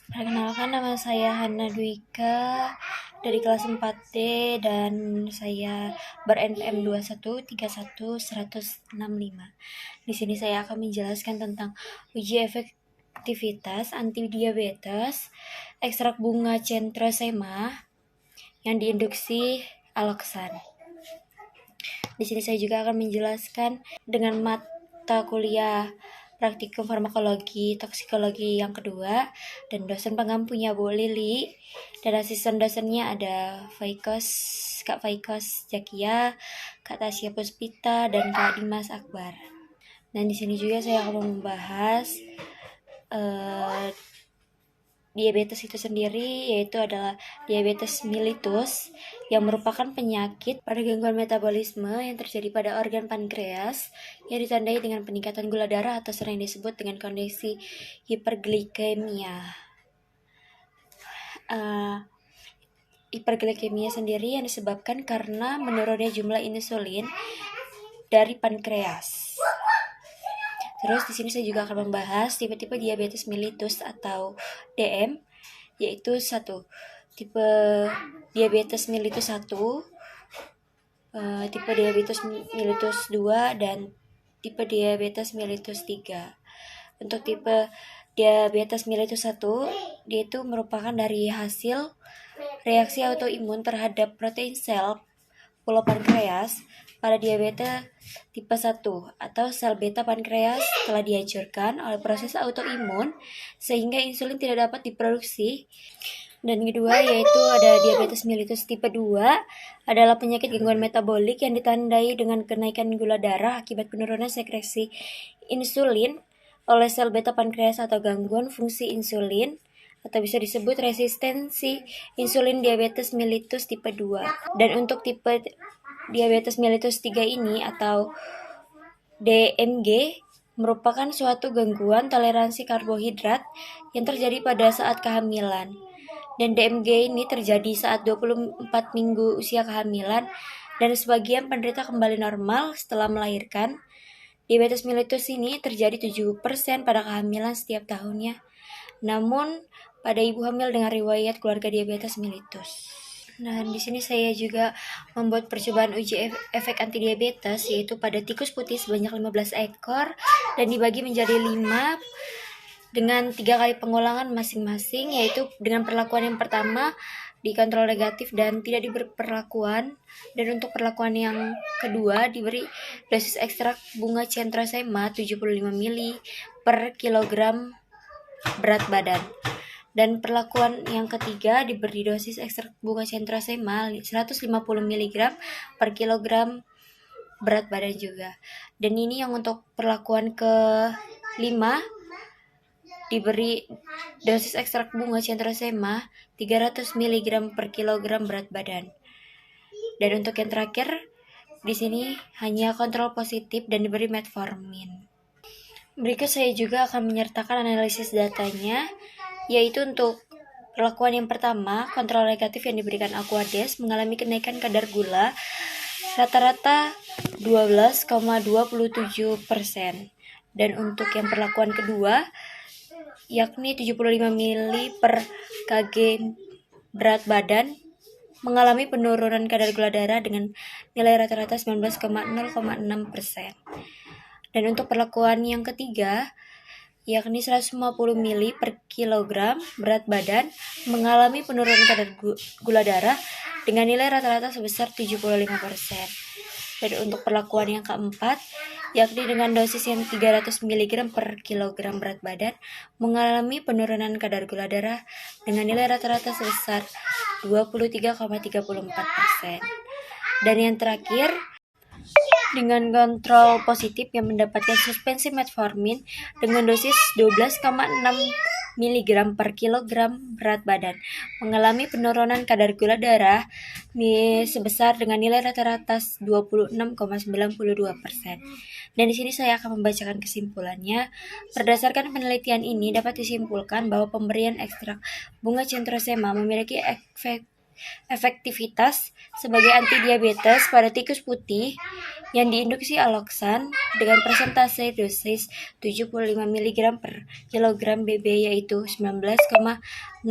Perkenalkan, nama saya Hana Dwika dari kelas 4D dan saya ber-NPM 2131165. Di sini saya akan menjelaskan tentang uji efektivitas antidiabetes ekstrak bunga centrosema yang diinduksi aloksan. Di sini saya juga akan menjelaskan dengan mata kuliah praktikum farmakologi toksikologi yang kedua, dan dosen pengampunya Bu Lili, dan asisten dosennya ada Kak Faikos Jakia, Kak Tasya Puspita, dan Kak Dimas Akbar. Dan di sini juga saya akan membahas diabetes itu sendiri, yaitu adalah diabetes mellitus yang merupakan penyakit pada gangguan metabolisme yang terjadi pada organ pankreas yang ditandai dengan peningkatan gula darah atau sering disebut dengan kondisi hiperglikemia. Hiperglikemia sendiri yang disebabkan karena menurunnya jumlah insulin dari pankreas. Terus di sini saya juga akan membahas tipe-tipe diabetes mellitus atau DM, yaitu tipe diabetes mellitus 1, tipe diabetes mellitus 2, dan tipe diabetes mellitus 3. Untuk tipe diabetes mellitus 1, dia itu merupakan dari hasil reaksi autoimun terhadap protein sel pulau pankreas pada diabetes tipe 1 atau sel beta pankreas telah dihancurkan oleh proses autoimun sehingga insulin tidak dapat diproduksi. Dan kedua yaitu ada diabetes mellitus tipe 2, adalah penyakit gangguan metabolik yang ditandai dengan kenaikan gula darah akibat penurunan sekresi insulin oleh sel beta pankreas atau gangguan fungsi insulin, atau bisa disebut resistensi insulin diabetes mellitus tipe 2. Dan untuk tipe diabetes mellitus 3 ini atau DMG merupakan suatu gangguan toleransi karbohidrat yang terjadi pada saat kehamilan. Dan DMG ini terjadi saat 24 minggu usia kehamilan dan sebagian penderita kembali normal setelah melahirkan. Diabetes mellitus ini terjadi 7% pada kehamilan setiap tahunnya. Namun pada ibu hamil dengan riwayat keluarga diabetes mellitus. Nah, di sini saya juga membuat percobaan uji efek antidiabetes, yaitu pada tikus putih sebanyak 15 ekor dan dibagi menjadi 5 dengan 3 kali pengulangan masing-masing, yaitu dengan perlakuan yang pertama dikontrol negatif dan tidak diberi perlakuan, dan untuk perlakuan yang kedua diberi dosis ekstrak bunga centrosema 75 ml per kilogram berat badan. Dan perlakuan yang ketiga diberi dosis ekstrak bunga centrosema 150 mg per kilogram berat badan juga. Dan ini yang untuk perlakuan ke-5 diberi dosis ekstrak bunga centrosema 300 mg per kilogram berat badan. Dan untuk yang terakhir di sini hanya kontrol positif dan diberi metformin. Berikut saya juga akan menyertakan analisis datanya, yaitu untuk perlakuan yang pertama, kontrol negatif yang diberikan Aquades mengalami kenaikan kadar gula rata-rata 12,27%. Dan untuk yang perlakuan kedua, yakni 75 ml per kg berat badan, mengalami penurunan kadar gula darah dengan nilai rata-rata 19,06%. Dan untuk perlakuan yang ketiga, yakni 150 ml per kilogram berat badan, mengalami penurunan kadar gula darah dengan nilai rata-rata sebesar 75%. Dan untuk perlakuan yang keempat, yakni dengan dosis yang 300 mg per kilogram berat badan, mengalami penurunan kadar gula darah dengan nilai rata-rata sebesar 23,34%. Dan yang terakhir, dengan kontrol positif yang mendapatkan suspensi metformin dengan dosis 12,6 mg per kilogram berat badan, mengalami penurunan kadar gula darah sebesar dengan nilai rata-rata 26,92%. Dan di sini saya akan membacakan kesimpulannya. Berdasarkan penelitian ini dapat disimpulkan bahwa pemberian ekstrak bunga centrosema memiliki efek efektivitas sebagai antidiabetes pada tikus putih yang diinduksi aloksan dengan persentase dosis 75 mg per kilogram BB yaitu 19,0,6%.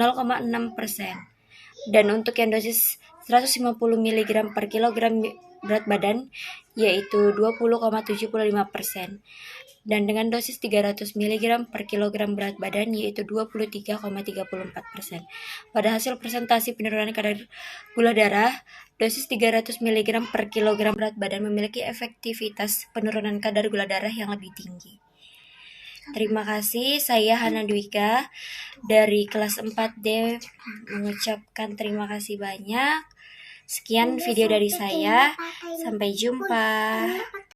Dan untuk yang dosis 150 mg per kilogram berat badan yaitu 20,75%. Dan dengan dosis 300 mg per kilogram berat badan yaitu 23,34%. Pada hasil presentasi penurunan kadar gula darah, dosis 300 mg per kilogram berat badan memiliki efektivitas penurunan kadar gula darah yang lebih tinggi. Terima kasih, saya Hana Dwika dari kelas 4D mengucapkan terima kasih banyak. Sekian video dari saya, sampai jumpa.